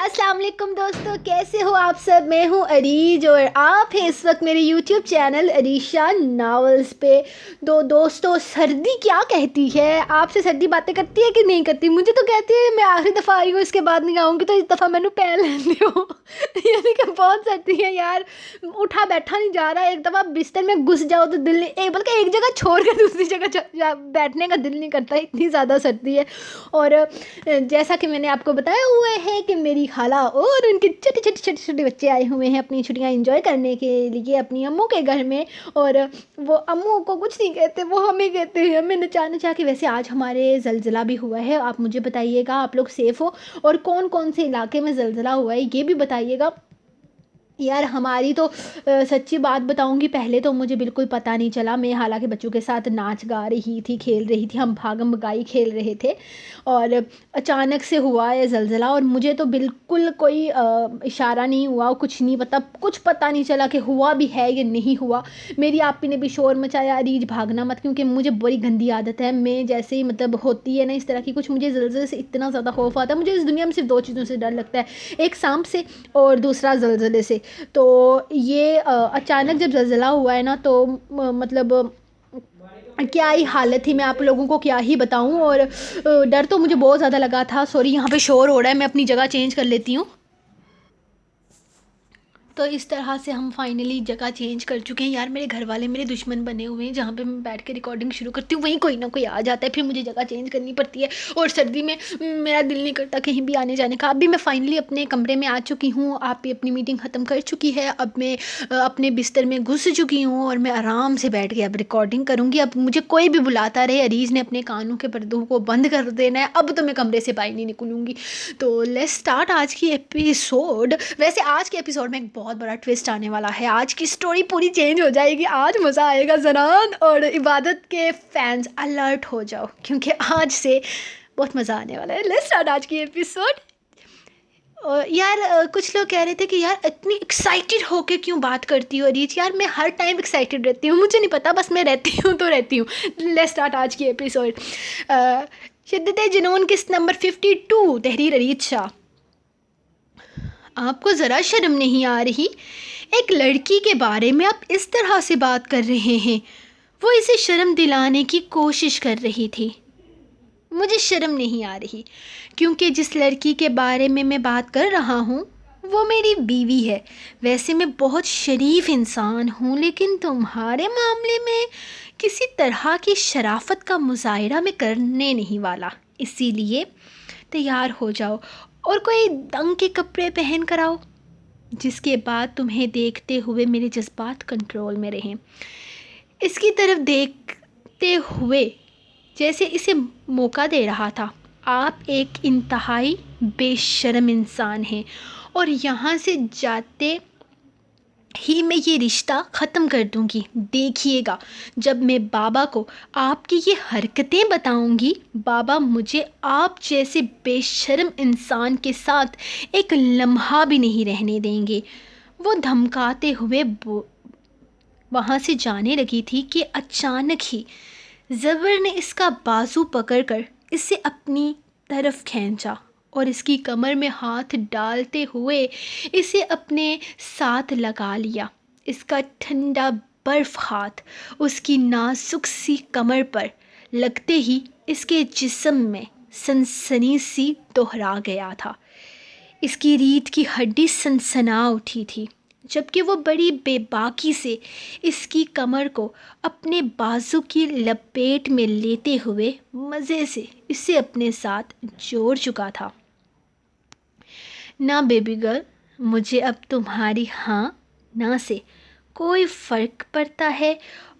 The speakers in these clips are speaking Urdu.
السلام علیکم دوستو، کیسے ہو آپ سب؟ میں ہوں عریج اور آپ ہیں اس وقت میرے یوٹیوب چینل عریشہ ناولز پہ۔ دوستو، سردی کیا کہتی ہے؟ آپ سے سردی باتیں کرتی ہے کہ نہیں کرتی؟ مجھے تو کہتی ہے میں آخری دفعہ آئی ہوں، اس کے بعد نہیں آؤں گی، تو اس دفعہ میں پہن لیتی ہوں یعنی کہ بہت سردی ہے یار، اٹھا بیٹھا نہیں جا رہا۔ ایک دفعہ بستر میں گھس جاؤ تو دل نہیں، بلکہ ایک جگہ چھوڑ کر دوسری جگہ بیٹھنے کا دل نہیں کرتا، اتنی زیادہ سردی ہے۔ اور جیسا کہ میں نے آپ کو بتایا ہوا ہے کہ میری خالہ اور ان کے چھوٹے بچے آئے ہوئے ہیں اپنی چھٹیاں انجوائے کرنے کے لیے اپنی اموں کے گھر میں، اور وہ اموں کو کچھ نہیں کہتے، وہ ہمیں کہتے ہیں، ہمیں نچا کے۔ ویسے آج ہمارے زلزلہ بھی ہوا ہے، آپ مجھے بتائیے گا آپ لوگ سیف ہو، اور کون کون سے علاقے میں زلزلہ ہوا ہے یہ بھی بتائیے گا یار۔ ہماری تو سچی بات بتاؤں گی، پہلے تو مجھے بالکل پتہ نہیں چلا، میں حالانکہ بچوں کے ساتھ ناچ گا رہی تھی، کھیل رہی تھی، ہم بھاگم بگائی کھیل رہے تھے، اور اچانک سے ہوا ہے زلزلہ، اور مجھے تو بالکل کوئی اشارہ نہیں ہوا، کچھ پتہ نہیں چلا کہ ہوا بھی ہے یا نہیں ہوا۔ میری آپی نے بھی شور مچایا، عریج بھاگنا مت، کیونکہ مجھے بڑی گندی عادت ہے، میں جیسے ہی مطلب ہوتی ہے نا اس طرح کی کچھ، مجھے زلزلے سے اتنا زیادہ خوف آتا ہے۔ مجھے اس دنیا میں صرف 2 چیزوں سے ڈر لگتا ہے، ایک سانپ سے اور دوسرا زلزلے سے۔ تو یہ اچانک جب زلزلہ ہوا ہے نا تو مطلب کیا ہی حالت تھی، میں آپ لوگوں کو کیا ہی بتاؤں، اور ڈر تو مجھے بہت زیادہ لگا تھا۔ سوری، یہاں پہ شور ہو رہا ہے، میں اپنی جگہ چینج کر لیتی ہوں۔ تو اس طرح سے ہم فائنلی جگہ چینج کر چکے ہیں یار۔ میرے گھر والے میرے دشمن بنے ہوئے ہیں، جہاں پہ میں بیٹھ کے ریکارڈنگ شروع کرتی ہوں وہیں کوئی نہ کوئی آ جاتا ہے، پھر مجھے جگہ چینج کرنی پڑتی ہے، اور سردی میں میرا دل نہیں کرتا کہیں بھی آنے جانے کا۔ اب بھی میں فائنلی اپنے کمرے میں آ چکی ہوں، آپ بھی اپنی میٹنگ ختم کر چکی ہے، اب میں اپنے بستر میں گھس چکی ہوں، اور میں آرام سے بیٹھ کے اب ریکارڈنگ کروں گی۔ اب مجھے کوئی بھی بلاتا رہے، عریج نے اپنے کانوں کے پردوں کو بند کر دینا ہے، اب تو میں کمرے سے باہر نہیں نکلوں گی۔ تو لیٹس اسٹارٹ آج کی ایپیسوڈ۔ ویسے آج کے ایپیسوڈ میں ایک بہت بڑا ٹوسٹ آنے والا ہے، آج کی سٹوری پوری چینج ہو جائے گی، آج مزہ آئے گا۔ زنان اور عبادت کے فینز الرٹ ہو جاؤ، کیونکہ آج سے بہت مزہ آنے والا ہے۔ لیٹس اسٹارٹ آج کی ایپیسوڈ۔ یار کچھ لوگ کہہ رہے تھے کہ یار اتنی ایکسائٹیڈ ہو کے کیوں بات کرتی ہو ریچ؟ یار میں ہر ٹائم ایکسائٹیڈ رہتی ہوں، مجھے نہیں پتا، بس میں رہتی ہوں تو رہتی ہوں۔ لیٹس اسٹارٹ آج کی ایپیسوڈ۔ شدت جنون قسط نمبر 52، تحریر عریج شاہ۔ آپ کو ذرا شرم نہیں آ رہی؟ ایک لڑکی کے بارے میں آپ اس طرح سے بات کر رہے ہیں۔ وہ اسے شرم دلانے کی کوشش کر رہی تھی۔ مجھے شرم نہیں آ رہی، کیونکہ جس لڑکی کے بارے میں بات کر رہا ہوں وہ میری بیوی ہے۔ ویسے میں بہت شریف انسان ہوں، لیکن تمہارے معاملے میں کسی طرح کی شرافت کا مظاہرہ میں کرنے نہیں والا، اسی لیے تیار ہو جاؤ اور کوئی دنگ کے کپڑے پہن کر آؤ، جس کے بعد تمہیں دیکھتے ہوئے میرے جذبات کنٹرول میں رہیں۔ اس کی طرف دیکھتے ہوئے جیسے اسے موقع دے رہا تھا۔ آپ ایک انتہائی بے شرم انسان ہیں، اور یہاں سے جاتے ہی میں یہ رشتہ ختم کر دوں گی۔ دیکھیے گا، جب میں بابا کو آپ کی یہ حرکتیں بتاؤں گی، بابا مجھے آپ جیسے بے شرم انسان کے ساتھ ایک لمحہ بھی نہیں رہنے دیں گے۔ وہ دھمکاتے ہوئے وہاں سے جانے لگی تھی کہ اچانک ہی زبر نے اس کا بازو پکڑ کر اسے اپنی طرف کھینچا، اور اس کی کمر میں ہاتھ ڈالتے ہوئے اسے اپنے ساتھ لگا لیا۔ اس کا ٹھنڈا برف ہاتھ اس کی نازک سی کمر پر لگتے ہی اس کے جسم میں سنسنی سی دوہرا گیا تھا۔ اس کی ریڑھ کی ہڈی سنسنا اٹھی تھی، جبکہ وہ بڑی بے باکی سے اس کی کمر کو اپنے بازو کی لپیٹ میں لیتے ہوئے مزے سے اسے اپنے ساتھ جوڑ چکا تھا۔ نہ بیبی گرل، مجھے اب تمہاری ہاں نہ سے کوئی فرق پڑتا ہے،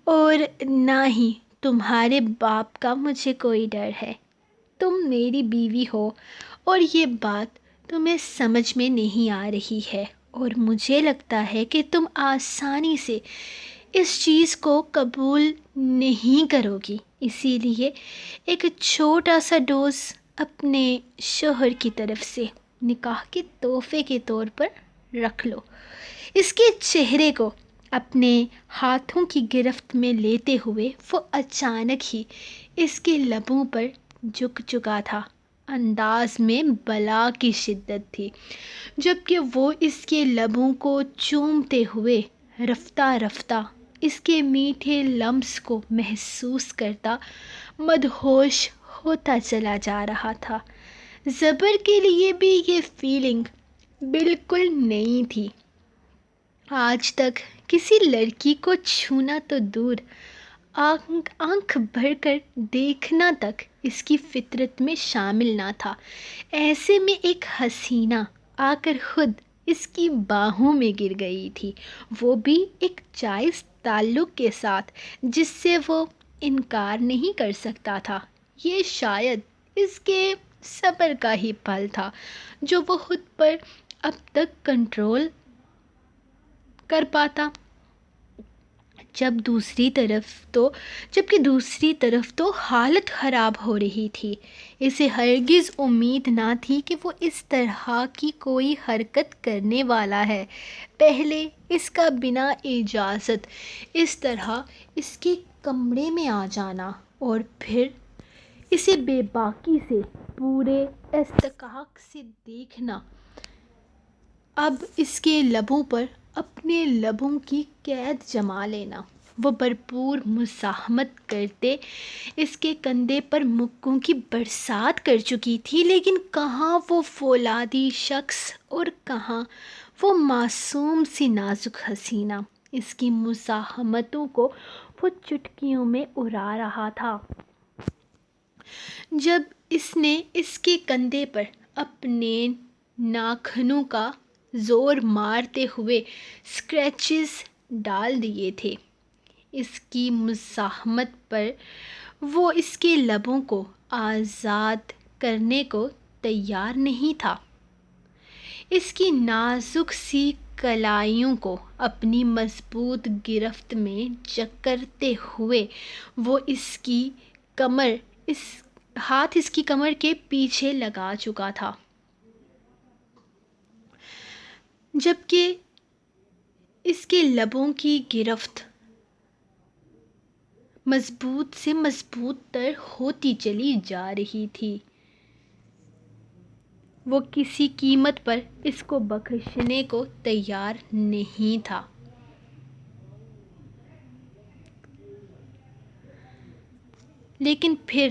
اور نہ ہی تمہارے باپ کا مجھے کوئی ڈر ہے۔ تم میری بیوی ہو، اور یہ بات تمہیں سمجھ میں نہیں آ رہی ہے، اور مجھے لگتا ہے کہ تم آسانی سے اس چیز کو قبول نہیں کرو گی، اسی لیے ایک چھوٹا سا ڈوز اپنے شوہر کی طرف سے نکاح کے تحفے کے طور پر رکھ لو۔ اس کے چہرے کو اپنے ہاتھوں کی گرفت میں لیتے ہوئے وہ اچانک ہی اس کے لبوں پر جھک چکا تھا، انداز میں بلا کی شدت تھی، جبکہ وہ اس کے لبوں کو چومتے ہوئے رفتہ رفتہ اس کے میٹھے لمس کو محسوس کرتا مدہوش ہوتا چلا جا رہا تھا۔ زبر کے لیے بھی یہ فیلنگ بالکل نئی تھی۔ آج تک کسی لڑکی کو چھونا تو دور، آنکھ بھر کر دیکھنا تک اس کی فطرت میں شامل نہ تھا۔ ایسے میں ایک حسینہ آ کر خود اس کی باہوں میں گر گئی تھی، وہ بھی ایک جائز تعلق کے ساتھ جس سے وہ انکار نہیں کر سکتا تھا۔ یہ شاید اس کے صبر کا ہی پھل تھا جو وہ خود پر اب تک کنٹرول کر پاتا، جبکہ دوسری طرف تو حالت خراب ہو رہی تھی۔ اسے ہرگز امید نہ تھی کہ وہ اس طرح کی کوئی حرکت کرنے والا ہے۔ پہلے اس کا بنا اجازت اس طرح اس کے کمرے میں آ جانا اور پھر اسے بے باکی سے پورے استحقاق سے دیکھنا، اب اس کے لبوں پر اپنے لبوں کی قید جما لینا۔ وہ بھرپور مزاحمت کرتے اس کے کندھے پر مکوں کی برسات کر چکی تھی، لیکن کہاں وہ فولادی شخص اور کہاں وہ معصوم سی نازک حسینہ۔ اس کی مزاحمتوں کو وہ چٹکیوں میں اڑا رہا تھا۔ جب اس نے اس کے کندھے پر اپنے ناخنوں کا زور مارتے ہوئے اسکریچز ڈال دیے تھے، اس کی مزاحمت پر وہ اس کے لبوں کو آزاد کرنے کو تیار نہیں تھا۔ اس کی نازک سی کلائیوں کو اپنی مضبوط گرفت میں جکڑتے ہوئے وہ ہاتھ اس کی کمر کے پیچھے لگا چکا تھا، جبکہ اس کے لبوں کی گرفت مضبوط سے مضبوط تر ہوتی چلی جا رہی تھی۔ وہ کسی قیمت پر اس کو بخشنے کو تیار نہیں تھا۔ لیکن پھر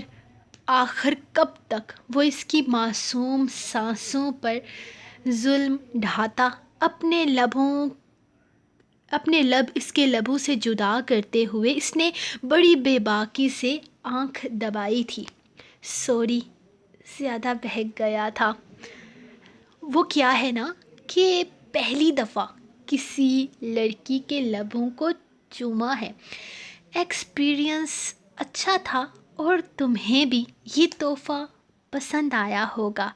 آخر کب تک وہ اس کی معصوم سانسوں پر ظلم ڈھاتا؟ اپنے لب اس کے لبوں سے جدا کرتے ہوئے اس نے بڑی بے باکی سے آنکھ دبائی تھی۔ سوری، زیادہ بہک گیا تھا۔ وہ کیا ہے نا کہ پہلی دفعہ کسی لڑکی کے لبوں کو چوما ہے۔ ایکسپیرئنس اچھا تھا اور تمہیں بھی یہ تحفہ پسند آیا ہوگا۔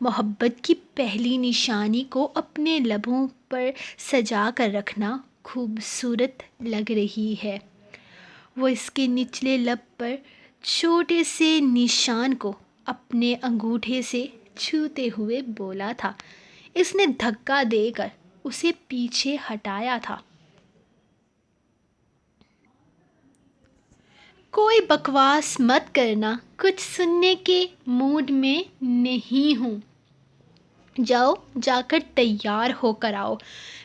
محبت کی پہلی نشانی کو اپنے لبوں پر سجا کر رکھنا خوبصورت لگ رہی ہے۔ وہ اس کے نچلے لب پر چھوٹے سے نشان کو اپنے انگوٹھے سے چھوتے ہوئے بولا تھا۔ اس نے دھکا دے کر اسے پیچھے ہٹایا تھا۔ کوئی بکواس مت کرنا، کچھ سننے کے موڈ میں نہیں ہوں۔ جاؤ، جا کر تیار ہو کر آؤ،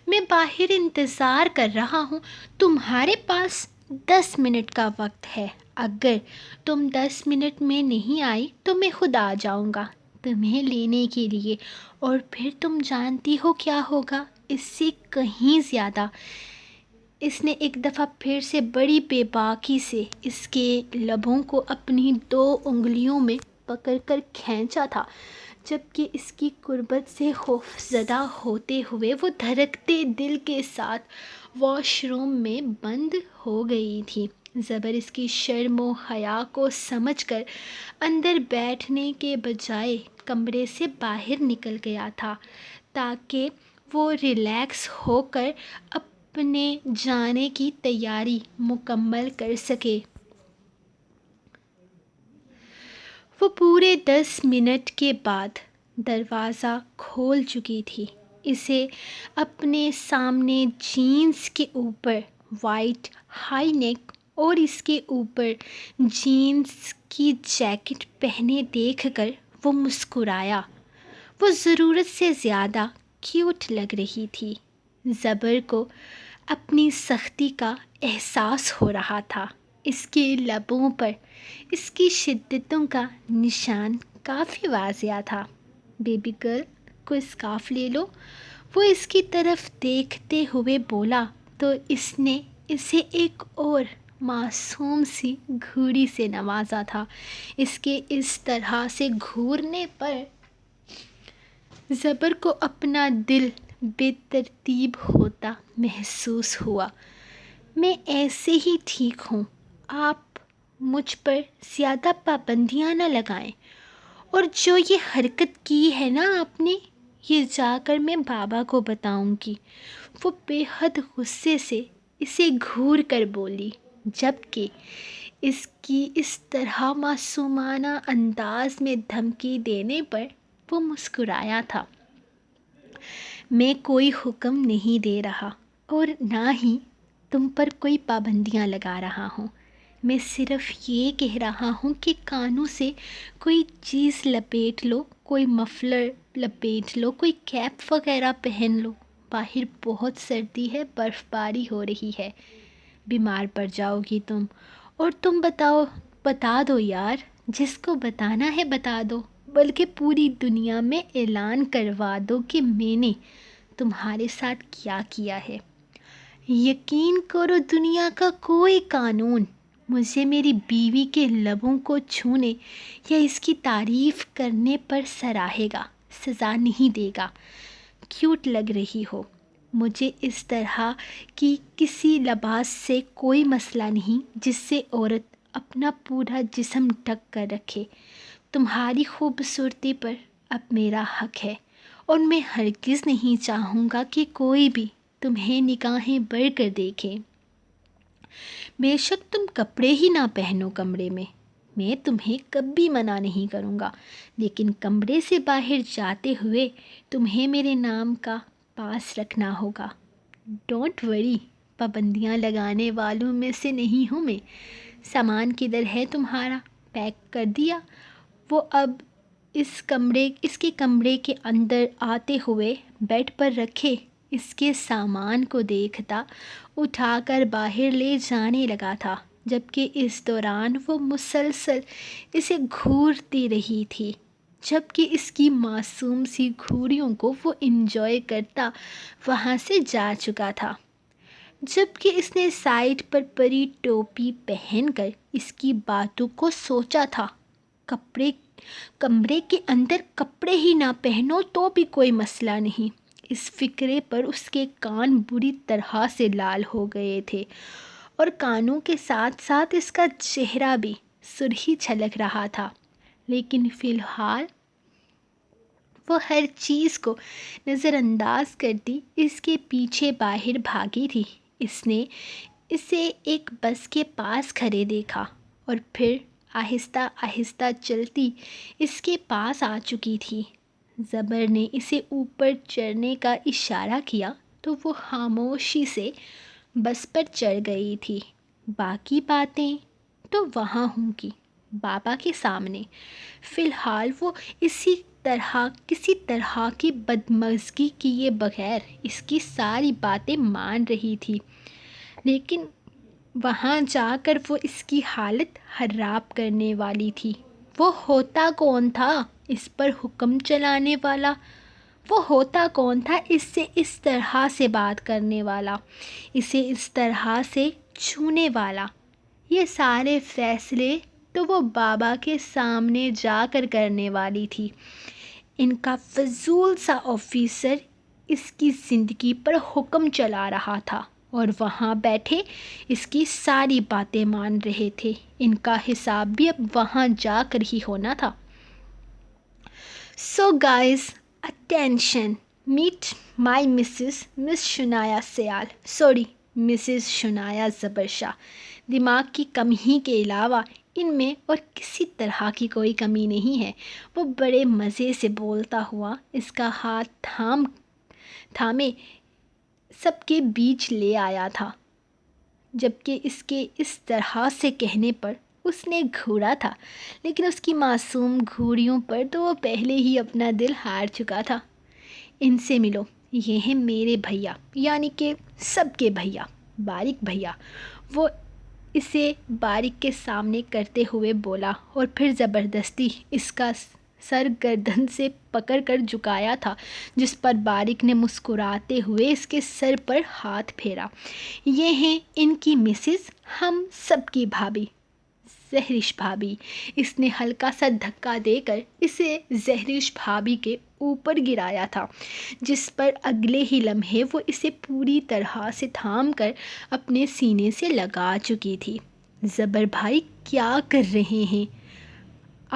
میں باہر انتظار کر رہا ہوں۔ تمہارے پاس 10 منٹ کا وقت ہے، اگر تم 10 منٹ میں نہیں آئی تو میں خود آ جاؤں گا تمہیں لینے کے لیے، اور پھر تم جانتی ہو کیا ہوگا، اس سے کہیں زیادہ۔ اس نے ایک دفعہ پھر سے بڑی بے باکی سے اس کے لبوں کو اپنی 2 انگلیوں میں پکڑ کر کھینچا تھا، جبکہ اس کی قربت سے خوفزدہ ہوتے ہوئے وہ دھڑکتے دل کے ساتھ واش روم میں بند ہو گئی تھی۔ زبر اس کی شرم و حیا کو سمجھ کر اندر بیٹھنے کے بجائے کمرے سے باہر نکل گیا تھا تاکہ وہ ریلیکس ہو کر اپنے جانے کی تیاری مکمل کر سکے۔ وہ پورے 10 منٹ کے بعد دروازہ کھول چکی تھی۔ اسے اپنے سامنے جینس کے اوپر وائٹ ہائی نیک اور اس کے اوپر جینس کی جیکٹ پہنے دیکھ کر وہ مسکرایا۔ وہ ضرورت سے زیادہ کیوٹ لگ رہی تھی۔ زبر کو اپنی سختی کا احساس ہو رہا تھا۔ اس کے لبوں پر اس کی شدتوں کا نشان کافی واضح تھا۔ بیبی گرل کو اسکارف لے لو، وہ اس کی طرف دیکھتے ہوئے بولا تو اس نے اسے ایک اور معصوم سی گھوڑی سے نوازا تھا۔ اس کے اس طرح سے گھورنے پر زبر کو اپنا دل بے ترتیب ہوتا محسوس ہوا۔ میں ایسے ہی ٹھیک ہوں، آپ مجھ پر زیادہ پابندیاں نہ لگائیں، اور جو یہ حرکت کی ہے نا آپ نے، یہ جا کر میں بابا کو بتاؤں گی۔ وہ بے حد غصے سے اسے گھور کر بولی، جبکہ اس کی اس طرح معصومانہ انداز میں دھمکی دینے پر وہ مسکرایا تھا۔ میں کوئی حکم نہیں دے رہا اور نہ ہی تم پر کوئی پابندیاں لگا رہا ہوں۔ میں صرف یہ کہہ رہا ہوں کہ کانوں سے کوئی چیز لپیٹ لو، کوئی مفلر لپیٹ لو، کوئی کیپ وغیرہ پہن لو۔ باہر بہت سردی ہے، برف باری ہو رہی ہے، بیمار پڑ جاؤ گی تم۔ اور تم بتا دو یار، جس کو بتانا ہے بتا دو، بلکہ پوری دنیا میں اعلان کروا دو کہ میں نے تمہارے ساتھ کیا کیا ہے۔ یقین کرو دنیا کا کوئی قانون مجھے میری بیوی کے لبوں کو چھونے یا اس کی تعریف کرنے پر سراہے گا، سزا نہیں دے گا۔ کیوٹ لگ رہی ہو، مجھے اس طرح کی کسی لباس سے کوئی مسئلہ نہیں جس سے عورت اپنا پورا جسم ڈھک کر رکھے۔ تمہاری خوبصورتی پر اب میرا حق ہے، اور میں ہرگز نہیں چاہوں گا کہ کوئی بھی تمہیں نگاہیں بڑھ کر دیکھے۔ بے شک تم کپڑے ہی نہ پہنو کمرے میں تمہیں کبھی منع نہیں کروں گا، لیکن کمرے سے باہر جاتے ہوئے تمہیں میرے نام کا پاس رکھنا ہوگا۔ ڈونٹ وری، پابندیاں لگانے والوں میں سے نہیں ہوں میں۔ سامان کدھر ہے تمہارا؟ پیک کر دیا؟ وہ اب اس کے کمرے کے اندر آتے ہوئے بیڈ پر رکھے اس کے سامان کو دیکھتا اٹھا کر باہر لے جانے لگا تھا، جبکہ اس دوران وہ مسلسل اسے گھورتی رہی تھی، جبکہ اس کی معصوم سی گھوڑیوں کو وہ انجوائے کرتا وہاں سے جا چکا تھا۔ جبکہ اس نے سائڈ پر پری ٹوپی پہن کر اس کی باتوں کو سوچا تھا، کمرے کے اندر کپڑے ہی نہ پہنو تو بھی کوئی مسئلہ نہیں۔ اس فکرے پر اس کے کان بری طرح سے لال ہو گئے تھے، اور کانوں کے ساتھ ساتھ اس کا چہرہ بھی سرخی چھلک رہا تھا، لیکن فی الحال وہ ہر چیز کو نظر انداز کرتی اس کے پیچھے باہر بھاگی تھی۔ اس نے اسے ایک بس کے پاس کھڑے دیکھا اور پھر آہستہ آہستہ چلتی اس کے پاس آ چکی تھی۔ زبر نے اسے اوپر چڑھنے کا اشارہ کیا تو وہ خاموشی سے بس پر چڑھ گئی تھی۔ باقی باتیں تو وہاں ہوں گی، بابا کے سامنے۔ فی الحال وہ کسی طرح کی بدمزگی کیے بغیر اس کی ساری باتیں مان رہی تھی، لیکن وہاں جا کر وہ اس کی حالت خراب کرنے والی تھی۔ وہ ہوتا کون تھا اس پر حکم چلانے والا؟ وہ ہوتا کون تھا اس سے اس طرح سے بات کرنے والا، اسے اس طرح سے چھونے والا؟ یہ سارے فیصلے تو وہ بابا کے سامنے جا کر کرنے والی تھی۔ ان کا فضول سا آفیسر اس کی زندگی پر حکم چلا رہا تھا، اور وہاں بیٹھے اس کی ساری باتیں مان رہے تھے۔ ان کا حساب بھی اب وہاں جا کر ہی ہونا تھا۔ So guys, attention, meet my Miss Shanaya Sial, Mrs Shanaya زبر شاہ۔ دماغ کی کمی کے علاوہ ان میں اور کسی طرح کی کوئی کمی نہیں ہے۔ وہ بڑے مزے سے بولتا ہوا اس کا ہاتھ تھامے سب کے بیچ لے آیا تھا، جبکہ اس کے اس طرح سے کہنے پر اس نے گھوڑا تھا، لیکن اس کی معصوم گھوڑیوں پر تو وہ پہلے ہی اپنا دل ہار چکا تھا۔ ان سے ملو، یہ ہیں میرے بھیا، یعنی کہ سب کے بھیا، باریک بھیا۔ وہ اسے باریک کے سامنے کرتے ہوئے بولا اور پھر زبردستی اس کا سر گردن سے پکڑ کر جھکایا تھا، جس پر باریک نے مسکراتے ہوئے اس کے سر پر ہاتھ پھیرا۔ یہ ہیں ان کی مسز، ہم سب کی بھابھی، زہرش بھابھی۔ اس نے ہلکا سا دھکا دے کر اسے زہرش بھابھی کے اوپر گرایا تھا، جس پر اگلے ہی لمحے وہ اسے پوری طرح سے تھام کر اپنے سینے سے لگا چکی تھی۔ زبر بھائی کیا کر رہے ہیں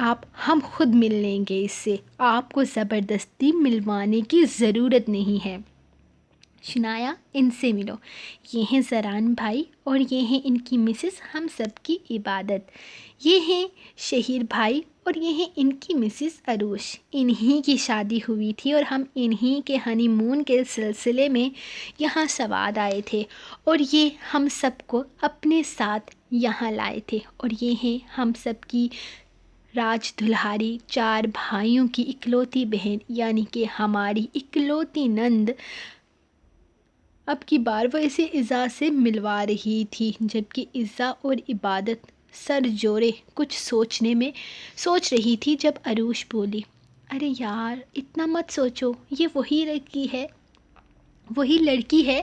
آپ؟ ہم خود مل لیں گے اس سے، آپ کو زبردستی ملوانے کی ضرورت نہیں ہے۔ شنایا، ان سے ملو، یہ ہیں زران بھائی اور یہ ہیں ان کی مسز، ہم سب کی عبادت۔ یہ ہیں شہیر بھائی اور یہ ہیں ان کی مسز عروش۔ انہی کی شادی ہوئی تھی اور ہم انہی کے ہنی مون کے سلسلے میں یہاں سواد آئے تھے اور یہ ہم سب کو اپنے ساتھ یہاں لائے تھے۔ اور یہ ہیں ہم سب کی راج دلہاری، 4 بھائیوں کی اکلوتی بہن، یعنی کہ ہماری اکلوتی نند۔ اب کی بار وہ اسے عزا سے ملوا رہی تھی، جبکہ عزا اور عبادت سر جوڑے کچھ سوچ رہی تھی جب عروش بولی، ارے یار اتنا مت سوچو، یہ وہی لڑکی ہے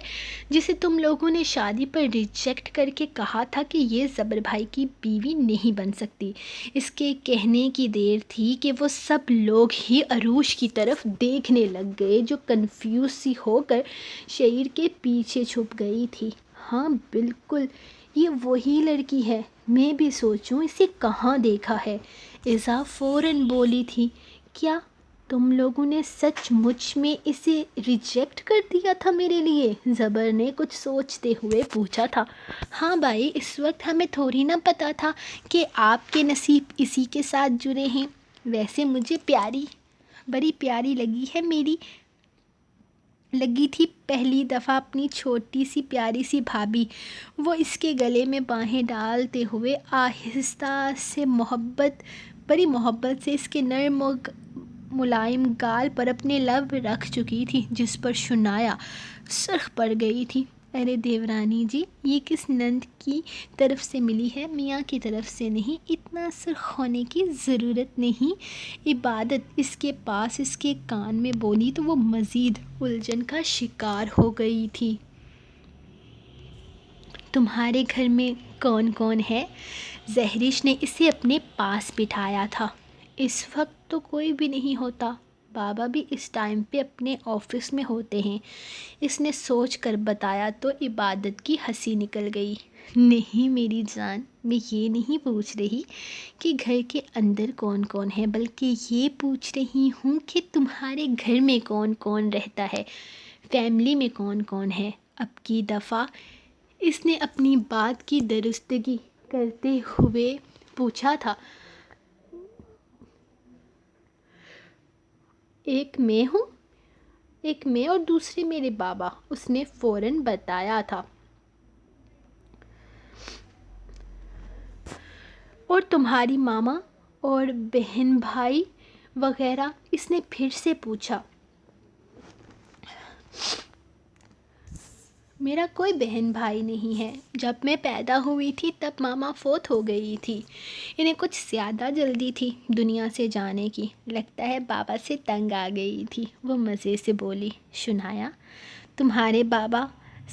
جسے تم لوگوں نے شادی پر ریجیکٹ کر کے کہا تھا کہ یہ زبر بھائی کی بیوی نہیں بن سکتی۔ اس کے کہنے کی دیر تھی کہ وہ سب لوگ ہی عروش کی طرف دیکھنے لگ گئے، جو کنفیوز سی ہو کر شعر کے پیچھے چھپ گئی تھی۔ ہاں بالکل، یہ وہی لڑکی ہے، میں بھی سوچوں اسے کہاں دیکھا ہے۔ عزا فوراً بولی تھی، کیا تم لوگوں نے سچ مچ میں اسے ریجیکٹ کر دیا تھا میرے لیے؟ زبر نے کچھ سوچتے ہوئے پوچھا تھا۔ ہاں بھائی، اس وقت ہمیں تھوڑی نہ پتا تھا کہ آپ کے نصیب اسی کے ساتھ جڑے ہیں۔ ویسے مجھے بڑی پیاری لگی تھی پہلی دفعہ اپنی چھوٹی سی پیاری سی بھابھی۔ وہ اس کے گلے میں باہیں ڈالتے ہوئے آہستہ سے بڑی محبت سے اس کے نرم و ملائم گال پر اپنے لب رکھ چکی تھی، جس پر شنایا سرخ پڑ گئی تھی۔ ارے دیورانی جی، یہ کس نند کی طرف سے ملی ہے؟ میاں کی طرف سے نہیں، اتنا سرخ ہونے کی ضرورت نہیں۔ عبادت اس کے پاس اس کے کان میں بولی تو وہ مزید الجھن کا شکار ہو گئی تھی۔ تمہارے گھر میں کون کون ہے؟ زہرش نے اسے اپنے پاس بٹھایا تھا۔ اس وقت تو کوئی بھی نہیں ہوتا، بابا بھی اس ٹائم پہ اپنے آفس میں ہوتے ہیں، اس نے سوچ کر بتایا تو عبادت کی ہنسی نکل گئی۔ نہیں میری جان، میں یہ نہیں پوچھ رہی کہ گھر کے اندر کون کون ہے، بلکہ یہ پوچھ رہی ہوں کہ تمہارے گھر میں کون کون رہتا ہے، فیملی میں کون کون ہے۔ اب کی دفعہ اس نے اپنی بات کی درستگی کرتے ہوئے پوچھا تھا۔ ایک میں اور دوسرے میرے بابا، اس نے فوراً بتایا تھا۔ اور تمہاری ماما اور بہن بھائی وغیرہ؟ اس نے پھر سے پوچھا۔ میرا کوئی بہن بھائی نہیں ہے، جب میں پیدا ہوئی تھی تب ماما فوت ہو گئی تھی، انہیں کچھ زیادہ جلدی تھی دنیا سے جانے کی، لگتا ہے بابا سے تنگ آ گئی تھی، وہ مزے سے بولی۔ شنایا، تمہارے بابا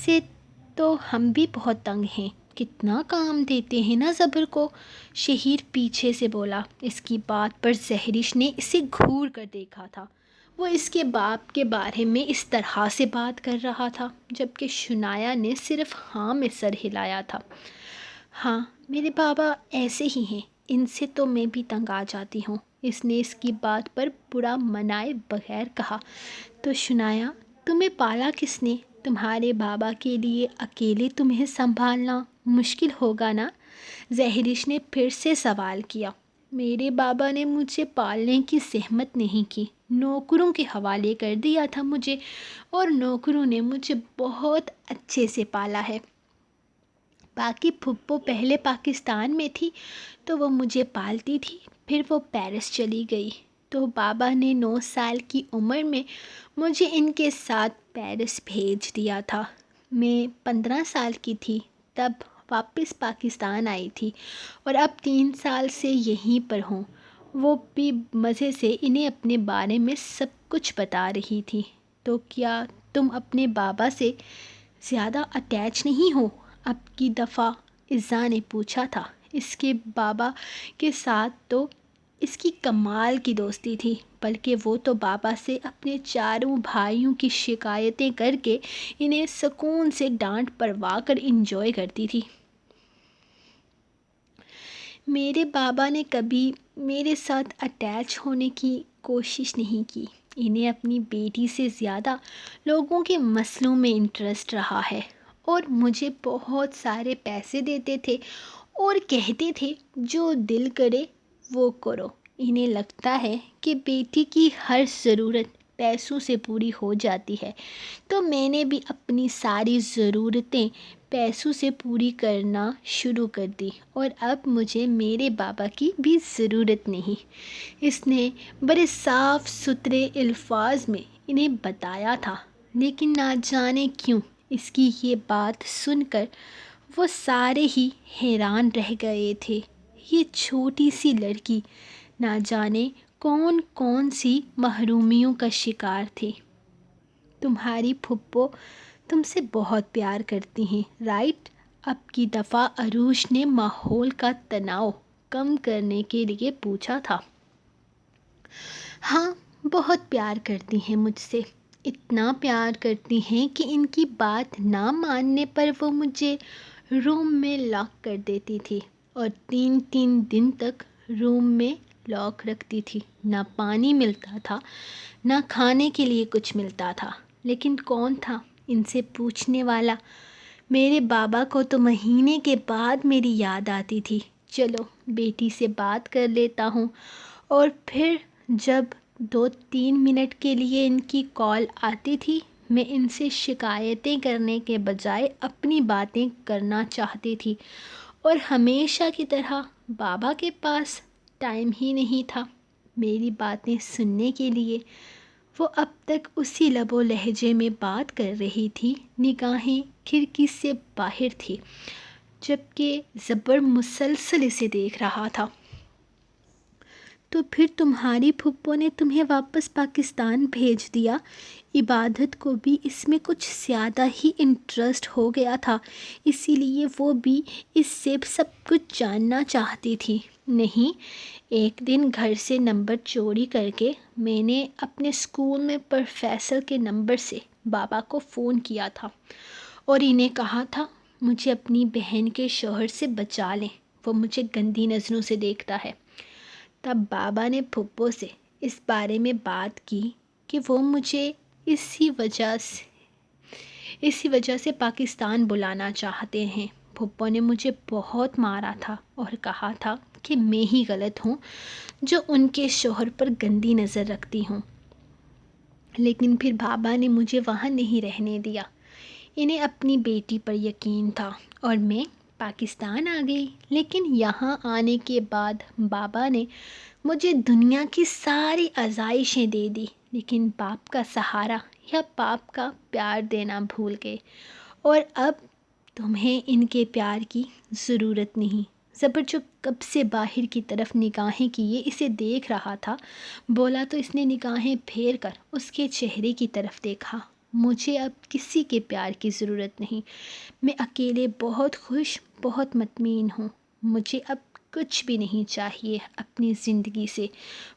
سے تو ہم بھی بہت تنگ ہیں، کتنا کام دیتے ہیں نا زبر کو، شہیر پیچھے سے بولا۔ اس کی بات پر زہرش نے اسے گھور کر دیکھا تھا، وہ اس کے باپ کے بارے میں اس طرح سے بات کر رہا تھا، جبکہ شنایا نے صرف ہاں میں سر ہلایا تھا۔ ہاں میرے بابا ایسے ہی ہیں، ان سے تو میں بھی تنگ آ جاتی ہوں، اس نے اس کی بات پر برا منائے بغیر کہا۔ تو شنایا، تمہیں پالا کس نے؟ تمہارے بابا کے لیے اکیلے تمہیں سنبھالنا مشکل ہوگا نا؟ زہرش نے پھر سے سوال کیا۔ میرے بابا نے مجھے پالنے کی زحمت نہیں کی، نوکروں کے حوالے کر دیا تھا مجھے، اور نوکروں نے مجھے بہت اچھے سے پالا ہے۔ باقی پھپھو پہلے پاکستان میں تھی تو وہ مجھے پالتی تھی، پھر وہ پیرس چلی گئی تو بابا نے 9 سال کی عمر میں مجھے ان کے ساتھ پیرس بھیج دیا تھا۔ میں 15 سال کی تھی تب واپس پاکستان آئی تھی اور اب 3 سال سے یہیں پر ہوں۔ وہ بھی مزے سے انہیں اپنے بارے میں سب کچھ بتا رہی تھی۔ تو کیا تم اپنے بابا سے زیادہ اٹیچ نہیں ہو؟ اب کی دفعہ عزا نے پوچھا تھا۔ اس کے بابا کے ساتھ تو اس کی کمال کی دوستی تھی، بلکہ وہ تو بابا سے اپنے چاروں بھائیوں کی شکایتیں کر کے انہیں سکون سے ڈانٹ پڑوا کر انجوائے کرتی تھی۔ میرے بابا نے کبھی میرے ساتھ اٹیچ ہونے کی کوشش نہیں کی۔ انہیں اپنی بیٹی سے زیادہ لوگوں کے مسئلوں میں انٹرسٹ رہا ہے اور مجھے بہت سارے پیسے دیتے تھے اور کہتے تھے جو دل کرے وہ کرو۔ انہیں لگتا ہے کہ بیٹی کی ہر ضرورت پیسوں سے پوری ہو جاتی ہے، تو میں نے بھی اپنی ساری ضرورتیں پیسوں سے پوری کرنا شروع کر دی اور اب مجھے میرے بابا کی بھی ضرورت نہیں۔ اس نے بڑے صاف ستھرے الفاظ میں انہیں بتایا تھا، لیکن نہ جانے کیوں اس کی یہ بات سن کر وہ سارے ہی حیران رہ گئے تھے۔ یہ چھوٹی سی لڑکی نہ جانے کون کون سی محرومیوں کا شکار تھی۔ تمہاری پھپھو تم سے بہت پیار کرتی ہیں، رائٹ؟ اب کی دفعہ عروج نے ماحول کا تناؤ کم کرنے کے لیے پوچھا تھا۔ ہاں، بہت پیار کرتی ہیں مجھ سے، اتنا پیار کرتی ہیں کہ ان کی بات نہ ماننے پر وہ مجھے روم میں لاک کر دیتی تھی اور 3 دن تک روم میں لاک رکھتی تھی۔ نہ پانی ملتا تھا، نہ کھانے کے لیے کچھ ملتا تھا، لیکن کون تھا ان سے پوچھنے والا؟ میرے بابا کو تو مہینے کے بعد میری یاد آتی تھی۔ چلو بیٹی سے بات کر لیتا ہوں، اور پھر جب 2-3 منٹ کے لیے ان کی کال آتی تھی میں ان سے شکایتیں کرنے کے بجائے اپنی باتیں کرنا چاہتی تھی، اور ہمیشہ کی طرح بابا کے پاس ٹائم ہی نہیں تھا میری باتیں سننے کے لیے۔ وہ اب تک اسی لب و لہجے میں بات کر رہی تھی، نگاہیں کھڑکی سے باہر تھی، جبکہ زبر مسلسل اسے دیکھ رہا تھا۔ تو پھر تمہاری پھپھو نے تمہیں واپس پاکستان بھیج دیا؟ عبادت کو بھی اس میں کچھ زیادہ ہی انٹرسٹ ہو گیا تھا، اسی لیے وہ بھی اس سے سب کچھ جاننا چاہتی تھی۔ نہیں، ایک دن گھر سے نمبر چوری کر کے میں نے اپنے اسکول میں پروفیسر کے نمبر سے بابا کو فون کیا تھا اور انہیں کہا تھا مجھے اپنی بہن کے شوہر سے بچا لیں، وہ مجھے گندی نظروں سے دیکھتا ہے۔ تب بابا نے پھپھو سے اس بارے میں بات کی کہ وہ مجھے اسی وجہ سے پاکستان بلانا چاہتے ہیں۔ پھپھو نے مجھے بہت مارا تھا اور کہا تھا کہ میں ہی غلط ہوں جو ان کے شوہر پر گندی نظر رکھتی ہوں، لیکن پھر بابا نے مجھے وہاں نہیں رہنے دیا۔ انہیں اپنی بیٹی پر یقین تھا اور میں پاکستان آ گئی، لیکن یہاں آنے کے بعد بابا نے مجھے دنیا کی ساری آزائشیں دے دی، لیکن باپ کا سہارا یا باپ کا پیار دینا بھول گئے، اور اب تمہیں ان کے پیار کی ضرورت نہیں۔ زبر جو کب سے باہر کی طرف نگاہیں کیے اسے دیکھ رہا تھا، بولا تو اس نے نگاہیں پھیر کر اس کے چہرے کی طرف دیکھا۔ مجھے اب کسی کے پیار کی ضرورت نہیں، میں اکیلے بہت خوش، بہت مطمئن ہوں، مجھے اب کچھ بھی نہیں چاہیے اپنی زندگی سے۔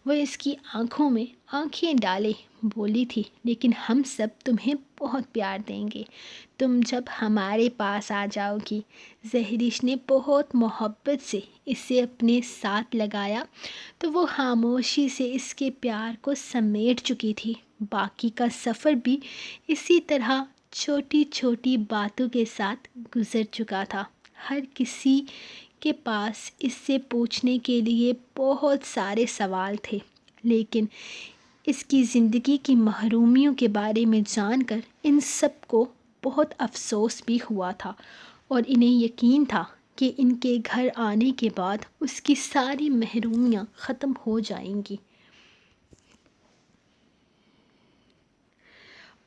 وہ اس کی آنکھوں میں آنکھیں ڈالے بولی تھی، لیکن ہم سب تمہیں بہت پیار دیں گے تم جب ہمارے پاس آ جاؤ گی۔ زہرش نے بہت محبت سے اسے اپنے ساتھ لگایا تو وہ خاموشی سے اس کے پیار کو سمیٹ چکی تھی۔ باقی کا سفر بھی اسی طرح چھوٹی چھوٹی باتوں کے ساتھ گزر چکا تھا۔ ہر کسی کے پاس اس سے پوچھنے کے لیے بہت سارے سوال تھے، لیکن اس کی زندگی کی محرومیوں کے بارے میں جان کر ان سب کو بہت افسوس بھی ہوا تھا اور انہیں یقین تھا کہ ان کے گھر آنے کے بعد اس کی ساری محرومیاں ختم ہو جائیں گی۔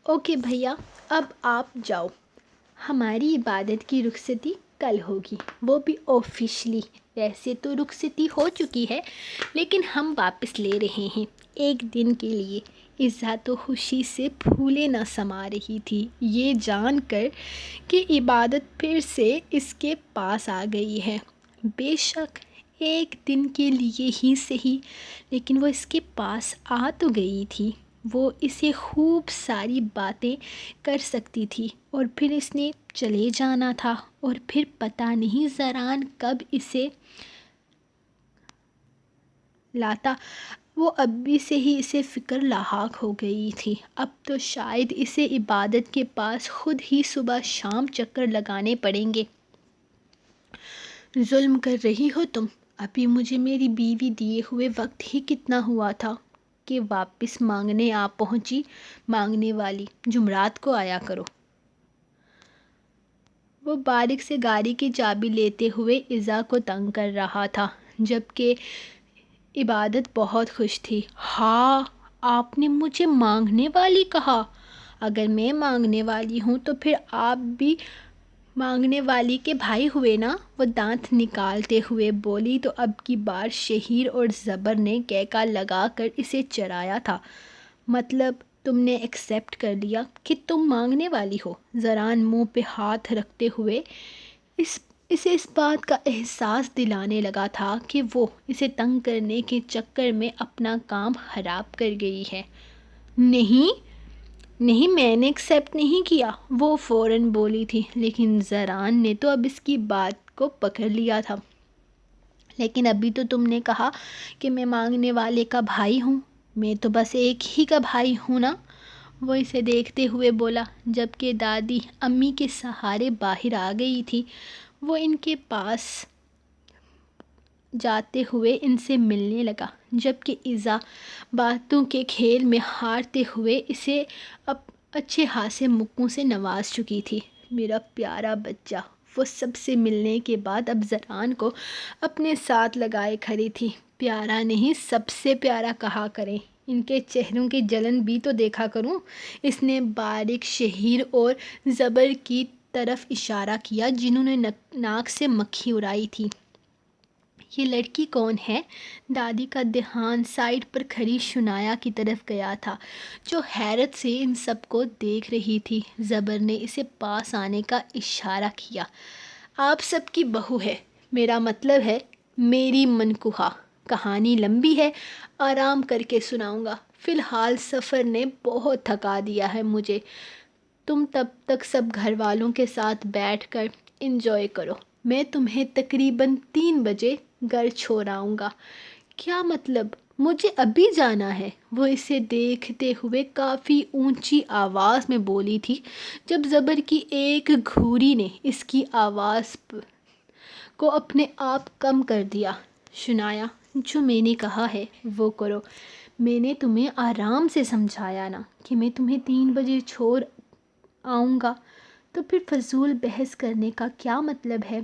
اوکے بھیا، اب آپ جاؤ، ہماری عبادت کی رخصتی کل ہوگی، وہ بھی آفیشلی۔ ویسے تو رخصتی ہو چکی ہے لیکن ہم واپس لے رہے ہیں ایک دن کے لیے۔ عزا تو خوشی سے پھولے نہ سما رہی تھی یہ جان کر کہ عبادت پھر سے اس کے پاس آ گئی ہے۔ بے شک ایک دن کے لیے ہی صحیح، لیکن وہ اس کے پاس آ تو گئی تھی۔ وہ اسے خوب ساری باتیں کر سکتی تھی اور پھر اس نے چلے جانا تھا، اور پھر پتہ نہیں زران کب اسے لاتا۔ وہ ابھی سے ہی اسے فکر لاحق ہو گئی تھی۔ اب تو شاید اسے عبادت کے پاس خود ہی صبح شام چکر لگانے پڑیں گے۔ ظلم کر رہی ہو تم، ابھی مجھے میری بیوی دیے ہوئے وقت ہی کتنا ہوا تھا کہ واپس مانگنے آ پہنچی۔ مانگنے والی، جمعرات کو آیا کرو۔ وہ باریک سے گاڑی کی چابی لیتے ہوئے عزا کو تنگ کر رہا تھا، جبکہ عبادت بہت خوش تھی۔ ہاں، آپ نے مجھے مانگنے والی کہا؟ اگر میں مانگنے والی ہوں تو پھر آپ بھی مانگنے والی کے بھائی ہوئے نا؟ وہ دانت نکالتے ہوئے بولی تو اب کی بار شہیر اور زبر نے کہکا لگا کر اسے چرایا تھا۔ مطلب تم نے ایکسپٹ کر لیا کہ تم مانگنے والی ہو؟ زران منہ پہ ہاتھ رکھتے ہوئے اسے اس بات کا احساس دلانے لگا تھا کہ وہ اسے تنگ کرنے کے چکر میں اپنا کام خراب کر گئی ہے۔ نہیں نہیں، میں نے ایکسپٹ نہیں کیا، وہ فوراً بولی تھی، لیکن زران نے تو اب اس کی بات کو پکڑ لیا تھا۔ لیکن ابھی تو تم نے کہا کہ میں مانگنے والے کا بھائی ہوں۔ میں تو بس ایک ہی کا بھائی ہوں نا، وہ اسے دیکھتے ہوئے بولا، جبکہ دادی امی کے سہارے باہر آ گئی تھی۔ وہ ان کے پاس جاتے ہوئے ان سے ملنے لگا، جبکہ عزا باتوں کے کھیل میں ہارتے ہوئے اسے اچھے خاصے مکوں سے نواز چکی تھی۔ میرا پیارا بچہ، وہ سب سے ملنے کے بعد اب زران کو اپنے ساتھ لگائے کھڑی تھی۔ پیارا نہیں، سب سے پیارا کہا کریں، ان کے چہروں کی جلن بھی تو دیکھا کروں۔ اس نے باریک شہیر اور زبر کی طرف اشارہ کیا جنہوں نے ناک سے مکھی اڑائی تھی۔ یہ لڑکی کون ہے؟ دادی کا دھیان سائیڈ پر کھڑی شنایا کی طرف گیا تھا، جو حیرت سے ان سب کو دیکھ رہی تھی۔ زبر نے اسے پاس آنے کا اشارہ کیا۔ آپ سب کی بہو ہے، میرا مطلب ہے میری منکوہا۔ کہانی لمبی ہے، آرام کر کے سناؤں گا، فی الحال سفر نے بہت تھکا دیا ہے مجھے۔ تم تب تک سب گھر والوں کے ساتھ بیٹھ کر انجوائے کرو، میں تمہیں تقریباً 3 بجے گھر چھوڑ آؤں گا۔ کیا مطلب؟ مجھے ابھی جانا ہے؟ وہ اسے دیکھتے ہوئے کافی اونچی آواز میں بولی تھی، جب زبر کی ایک گھوری نے اس کی آواز کو اپنے آپ کم کر دیا۔ شنایا، جو میں نے کہا ہے وہ کرو۔ میں نے تمہیں آرام سے سمجھایا نا کہ میں تمہیں 3 بجے چھوڑ آؤں گا، تو پھر فضول بحث کرنے کا کیا مطلب ہے؟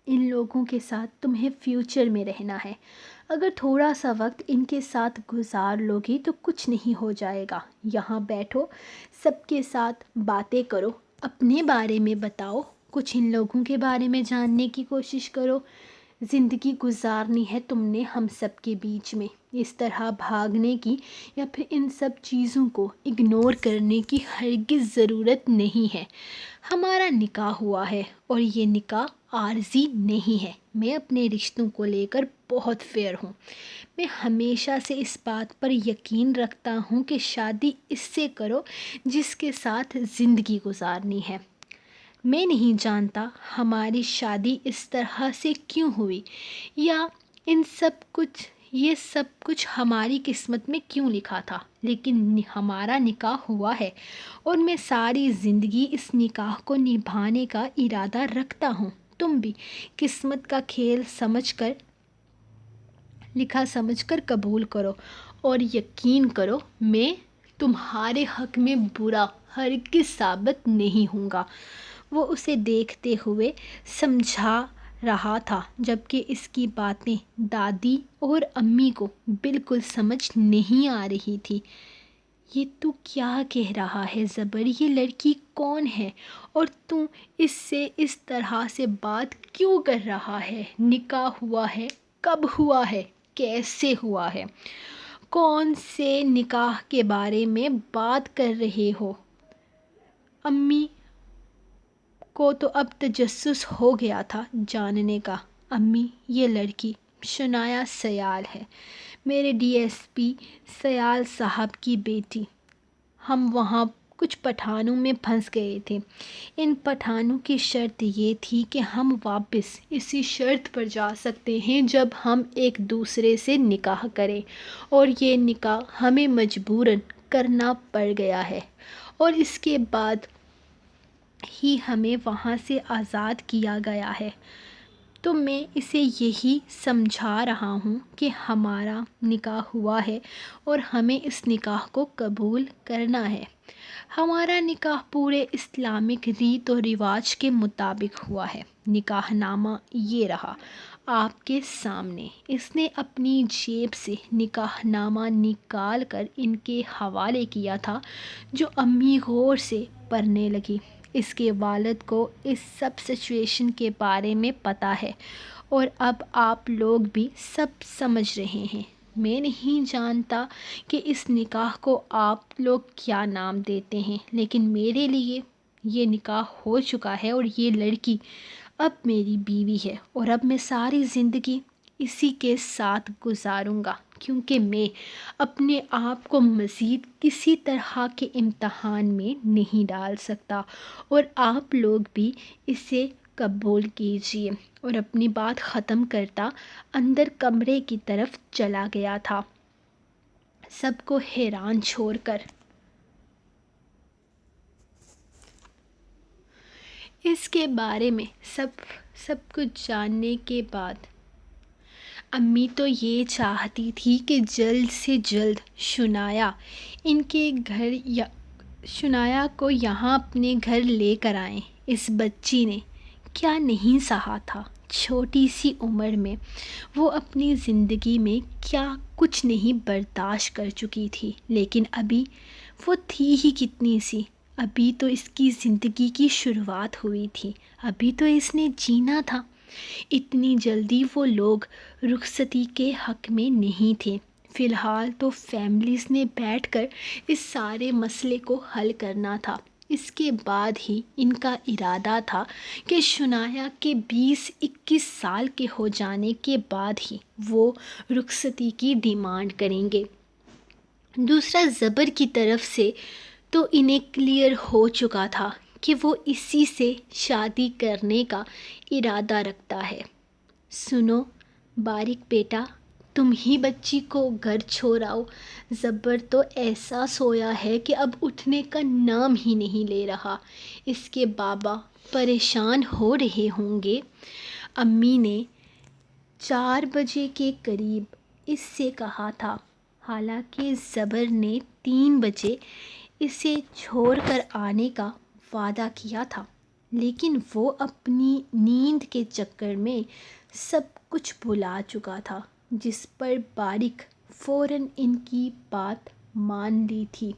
ان لوگوں کے ساتھ تمہیں فیوچر میں رہنا ہے، اگر تھوڑا سا وقت ان کے ساتھ گزار لوگی تو کچھ نہیں ہو جائے گا۔ یہاں بیٹھو، سب کے ساتھ باتیں کرو، اپنے بارے میں بتاؤ، کچھ ان لوگوں کے بارے میں جاننے کی کوشش کرو۔ زندگی گزارنی ہے تم نے ہم سب کے بیچ میں، اس طرح بھاگنے کی یا پھر ان سب چیزوں کو اگنور کرنے کی ہرگز ضرورت نہیں ہے۔ ہمارا نکاح ہوا ہے اور یہ نکاح عارضی نہیں ہے۔ میں اپنے رشتوں کو لے کر بہت فیئر ہوں۔ میں ہمیشہ سے اس بات پر یقین رکھتا ہوں کہ شادی اس سے کرو جس کے ساتھ زندگی گزارنی ہے۔ میں نہیں جانتا ہماری شادی اس طرح سے کیوں ہوئی، یا یہ سب کچھ ہماری قسمت میں کیوں لکھا تھا، لیکن ہمارا نکاح ہوا ہے اور میں ساری زندگی اس نکاح کو نبھانے کا ارادہ رکھتا ہوں۔ تم بھی قسمت کا کھیل لکھا سمجھ کر قبول کرو، اور یقین کرو میں تمہارے حق میں برا ہرگز ثابت نہیں ہوں گا۔ وہ اسے دیکھتے ہوئے سمجھا رہا تھا، جبکہ اس کی باتیں دادی اور امی کو بالکل سمجھ نہیں آ رہی تھی۔ یہ تو کیا کہہ رہا ہے زبر؟ یہ لڑکی کون ہے اور تم اس سے اس طرح سے بات کیوں کر رہا ہے؟ نکاح ہوا ہے؟ کب ہوا ہے؟ کیسے ہوا ہے؟ کون سے نکاح کے بارے میں بات کر رہے ہو؟ امی کو تو اب تجسس ہو گیا تھا جاننے کا۔ امی، یہ لڑکی شنایا سیال ہے، میرے ڈی ایس پی سیال صاحب کی بیٹی۔ ہم وہاں کچھ پٹھانوں میں پھنس گئے تھے۔ ان پٹھانوں کی شرط یہ تھی کہ ہم واپس اسی شرط پر جا سکتے ہیں جب ہم ایک دوسرے سے نکاح کریں، اور یہ نکاح ہمیں مجبوراً کرنا پڑ گیا ہے، اور اس کے بعد ہی ہمیں وہاں سے آزاد کیا گیا ہے۔ تو میں اسے یہی سمجھا رہا ہوں کہ ہمارا نکاح ہوا ہے اور ہمیں اس نکاح کو قبول کرنا ہے۔ ہمارا نکاح پورے اسلامک ریت و رواج کے مطابق ہوا ہے۔ نکاح نامہ یہ رہا آپ کے سامنے۔ اس نے اپنی جیب سے نکاح نامہ نکال کر ان کے حوالے کیا تھا، جو امی غور سے پڑھنے لگی۔ اس کے والد کو اس سب سچویشن کے بارے میں پتہ ہے، اور اب آپ لوگ بھی سب سمجھ رہے ہیں۔ میں نہیں جانتا کہ اس نکاح کو آپ لوگ کیا نام دیتے ہیں، لیکن میرے لیے یہ نکاح ہو چکا ہے، اور یہ لڑکی اب میری بیوی ہے، اور اب میں ساری زندگی اسی کے ساتھ گزاروں گا، کیونکہ میں اپنے آپ کو مزید کسی طرح کے امتحان میں نہیں ڈال سکتا۔ اور آپ لوگ بھی اسے قبول کیجیے۔ اور اپنی بات ختم کرتا اندر کمرے کی طرف چلا گیا تھا، سب کو حیران چھوڑ کر۔ اس کے بارے میں سب کچھ جاننے کے بعد امی تو یہ چاہتی تھی کہ جلد سے جلد شنایا کو یہاں اپنے گھر لے کر آئیں۔ اس بچی نے کیا نہیں سہا تھا۔ چھوٹی سی عمر میں وہ اپنی زندگی میں کیا کچھ نہیں برداشت کر چکی تھی، لیکن ابھی وہ تھی ہی کتنی سی۔ ابھی تو اس کی زندگی کی شروعات ہوئی تھی، ابھی تو اس نے جینا تھا۔ اتنی جلدی وہ لوگ رخصتی کے حق میں نہیں تھے۔ فی الحال تو فیملیز نے بیٹھ کر اس سارے مسئلے کو حل کرنا تھا۔ اس کے بعد ہی ان کا ارادہ تھا کہ شنایا کے 20-21 سال کے ہو جانے کے بعد ہی وہ رخصتی کی ڈیمانڈ کریں گے۔ دوسرا، زبر کی طرف سے تو انہیں کلیئر ہو چکا تھا کہ وہ اسی سے شادی کرنے کا ارادہ رکھتا ہے۔ سنو باریک بیٹا، تم ہی بچی کو گھر چھوڑ آؤ۔ زبر تو ایسا سویا ہے کہ اب اٹھنے کا نام ہی نہیں لے رہا۔ اس کے بابا پریشان ہو رہے ہوں گے۔ امی نے 4 بجے کے قریب اس سے کہا تھا، حالانکہ زبر نے 3 بجے اسے چھوڑ کر آنے کا وعدہ کیا تھا، لیکن وہ اپنی نیند کے چکر میں سب کچھ بھلا چکا تھا، جس پر باریک فوراً ان کی بات مان لی تھی۔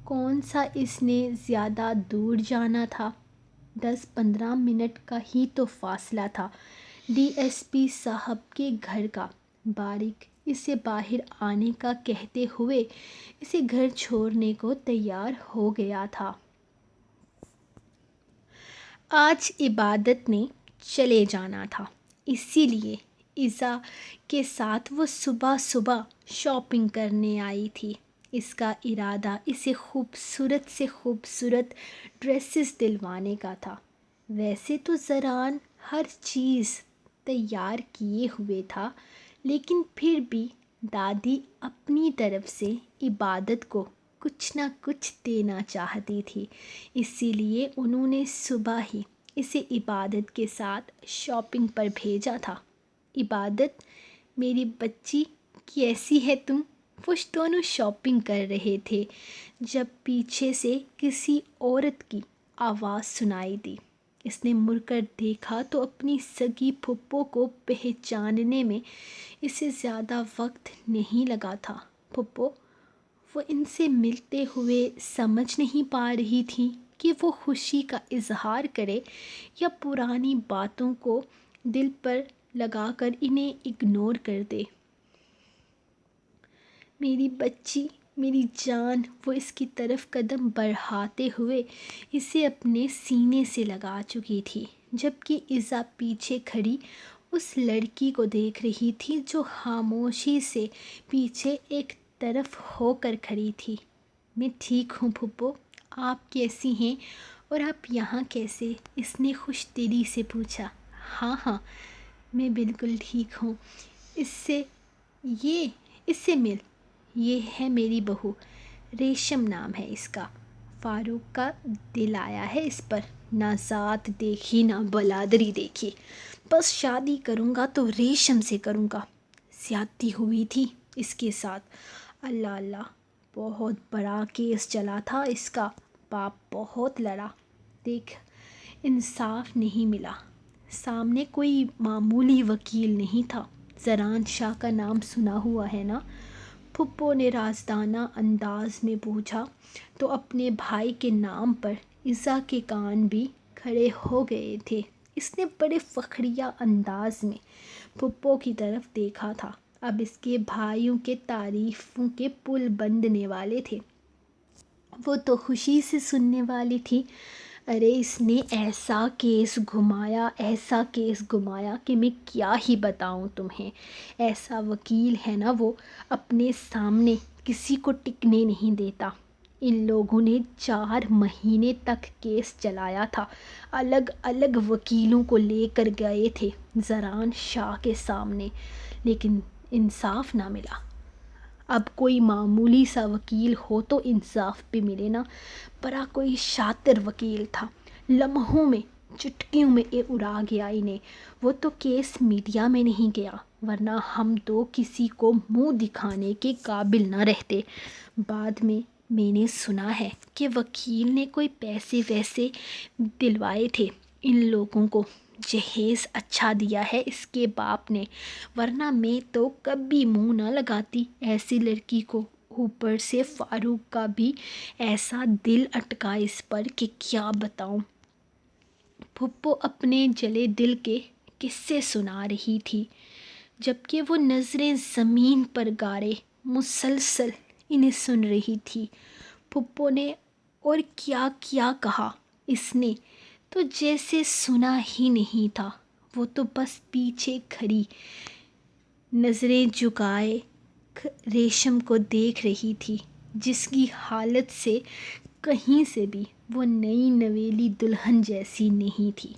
کون سا اس نے زیادہ دور جانا تھا؟ 10-15 منٹ کا ہی تو فاصلہ تھا ڈی ایس پی صاحب کے گھر کا۔ باریک اسے باہر آنے کا کہتے ہوئے اسے گھر چھوڑنے کو تیار ہو گیا تھا۔ آج عبادت نے چلے جانا تھا، اسی لیے ایزا کے ساتھ وہ صبح شاپنگ کرنے آئی تھی۔ اس کا ارادہ اسے خوبصورت سے خوبصورت ڈریسز دلوانے کا تھا۔ ویسے تو زران ہر چیز تیار کیے ہوئے تھا، لیکن پھر بھی دادی اپنی طرف سے عبادت کو کچھ نہ کچھ دینا چاہتی تھی، اسی لیے انہوں نے صبح ہی اسے عبادت کے ساتھ شاپنگ پر بھیجا تھا۔ عبادت، میری بچی، کیسی ہے تم؟ وہ دونوں شاپنگ کر رہے تھے جب پیچھے سے کسی عورت کی آواز سنائی دی۔ اس نے مڑ کر دیکھا تو اپنی سگی پھپھو کو پہچاننے میں اسے زیادہ وقت نہیں لگا تھا۔ پھپھو، وہ ان سے ملتے ہوئے سمجھ نہیں پا رہی تھی کہ وہ خوشی کا اظہار کرے یا پرانی باتوں کو دل پر لگا کر انہیں اگنور کر دے۔ میری بچی، میری جان، وہ اس کی طرف قدم بڑھاتے ہوئے اسے اپنے سینے سے لگا چکی تھی، جبکہ ایزا پیچھے کھڑی اس لڑکی کو دیکھ رہی تھی جو خاموشی سے پیچھے ایک طرف ہو کر کھڑی تھی۔ میں ٹھیک ہوں پھپھو، آپ کیسی ہیں اور آپ یہاں کیسے؟ اس نے خوش دلی سے پوچھا۔ ہاں ہاں، میں بالکل ٹھیک ہوں۔ اس سے مل، یہ ہے میری بہو، ریشم نام ہے اس کا۔ فاروق کا دل آیا ہے اس پر، نہ ذات دیکھی نہ بلادری دیکھی، بس شادی کروں گا تو ریشم سے کروں گا۔ زیادتی ہوئی تھی اس کے ساتھ، اللہ اللہ، بہت بڑا کیس چلا تھا اس کا، باپ بہت لڑا، دیکھ انصاف نہیں ملا۔ سامنے کوئی معمولی وکیل نہیں تھا۔ زران شاہ کا نام سنا ہوا ہے نا؟ پھپھو نے رازدانہ انداز میں پوچھا تو اپنے بھائی کے نام پر ایزا کے کان بھی کھڑے ہو گئے تھے۔ اس نے بڑے فخریہ انداز میں پھپھو کی طرف دیکھا تھا۔ اب اس کے بھائیوں کے تعریفوں کے پل بندھنے والے تھے۔ وہ تو خوشی سے سننے والی تھی۔ ارے اس نے ایسا کیس گھمایا کہ میں کیا ہی بتاؤں تمہیں۔ ایسا وکیل ہے نا وہ، اپنے سامنے کسی کو ٹکنے نہیں دیتا۔ ان لوگوں نے 4 مہینے تک کیس چلایا تھا، الگ الگ وکیلوں کو لے کر گئے تھے زران شاہ کے سامنے، لیکن انصاف نہ ملا۔ اب کوئی معمولی سا وکیل ہو تو انصاف بھی ملے نا۔ بڑا کوئی شاطر وکیل تھا، لمحوں میں، چٹکیوں میں اڑا گیا انہیں۔ وہ تو کیس میڈیا میں نہیں گیا، ورنہ ہم تو کسی کو منہ دکھانے کے قابل نہ رہتے۔ بعد میں نے سنا ہے کہ وکیل نے کوئی پیسے ویسے دلوائے تھے ان لوگوں کو، جہیز اچھا دیا ہے اس کے باپ نے، ورنہ میں تو کبھی منہ نہ لگاتی ایسی لڑکی کو۔ اوپر سے فاروق کا بھی ایسا دل اٹکا اس پر کہ کیا بتاؤں۔ پھپھو اپنے جلے دل کے قصے سنا رہی تھی، جبکہ وہ نظریں زمین پر گارے مسلسل انہیں سن رہی تھی۔ پھپھو نے اور کیا کیا کہا، اس نے تو جیسے سنا ہی نہیں تھا۔ وہ تو بس پیچھے کھڑی نظریں جھکائے ریشم کو دیکھ رہی تھی، جس کی حالت سے کہیں سے بھی وہ نئی نویلی دلہن جیسی نہیں تھی۔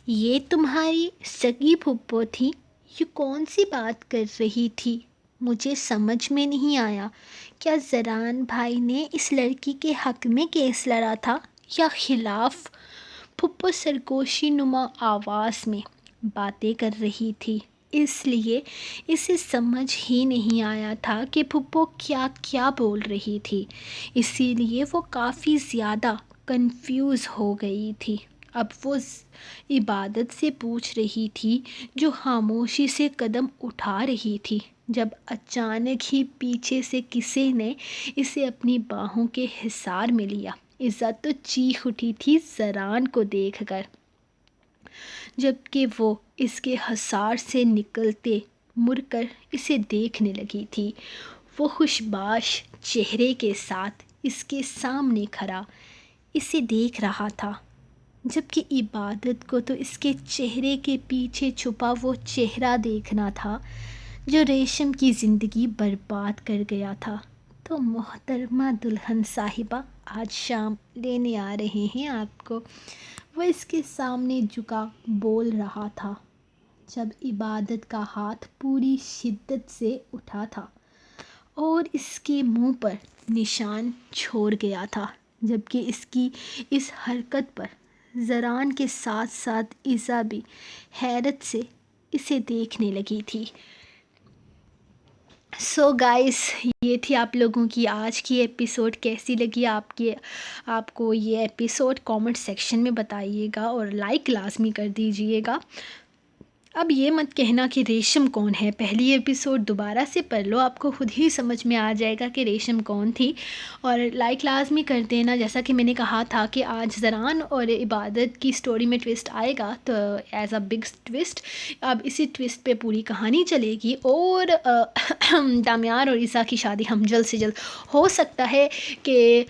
یہ تمہاری سگی پھپھو تھی؟ یہ کون سی بات کر رہی تھی؟ مجھے سمجھ میں نہیں آیا۔ کیا زران بھائی نے اس لڑکی کے حق میں کیس لڑا تھا یا خلاف؟ پھپھو سرگوشی نما آواز میں باتیں کر رہی تھی، اس لیے اسے سمجھ ہی نہیں آیا تھا کہ پھپھو کیا کیا بول رہی تھی، اسی لیے وہ کافی زیادہ کنفیوز ہو گئی تھی۔ اب وہ عبادت سے پوچھ رہی تھی جو خاموشی سے قدم اٹھا رہی تھی، جب اچانک ہی پیچھے سے کسی نے اسے اپنی باہوں کے حصار میں لیا۔ عزت تو چیخ اٹھی تھی زران کو دیکھ کر، جبکہ وہ اس کے حصار سے نکلتے مڑ کر اسے دیکھنے لگی تھی۔ وہ خوشباش چہرے کے ساتھ اس کے سامنے کھڑا اسے دیکھ رہا تھا، جبکہ عبادت کو تو اس کے چہرے کے پیچھے چھپا وہ چہرہ دیکھنا تھا جو ریشم کی زندگی برباد کر گیا تھا۔ تو محترمہ دلہن صاحبہ، آج شام لینے آ رہے ہیں آپ کو، وہ اس کے سامنے جھکا بول رہا تھا، جب عبادت کا ہاتھ پوری شدت سے اٹھا تھا اور اس کے منہ پر نشان چھوڑ گیا تھا، جبکہ اس کی اس حرکت پر زران کے ساتھ ساتھ ایزا بھی حیرت سے اسے دیکھنے لگی تھی۔ سو گائس، یہ تھی آپ لوگوں کی آج کی ایپیسوڈ. کیسی لگی آپ کو یہ ایپیسوڈ کامنٹ سیکشن میں بتائیے گا اور لائک لازمی کر دیجئے گا. اب یہ مت کہنا کہ ریشم کون ہے. پہلی ایپیسوڈ دوبارہ سے پڑھ لو، آپ کو خود ہی سمجھ میں آ جائے گا کہ ریشم کون تھی. اور لائک لازمی کر دینا. جیسا کہ میں نے کہا تھا کہ آج زران اور عبادت کی سٹوری میں ٹویسٹ آئے گا، تو ایز اے بگ ٹویسٹ اب اسی ٹویسٹ پہ پوری کہانی چلے گی. اور دامیار اور عیسیٰ کی شادی ہم جلد سے جلد، ہو سکتا ہے کہ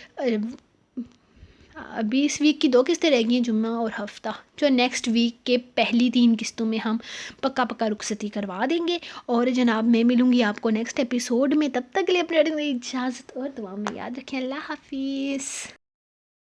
ابھی اس ویک کی 2 قسطیں رہ گئی ہیں، جمعہ اور ہفتہ، جو نیکسٹ ویک کے پہلی 3 قسطوں میں ہم پکا رخصتی کروا دیں گے. اور جناب میں ملوں گی آپ کو نیکسٹ ایپیسوڈ میں. تب تک کے لیے اپنے اجازت اور دعا میں یاد رکھیں. اللہ حافظ.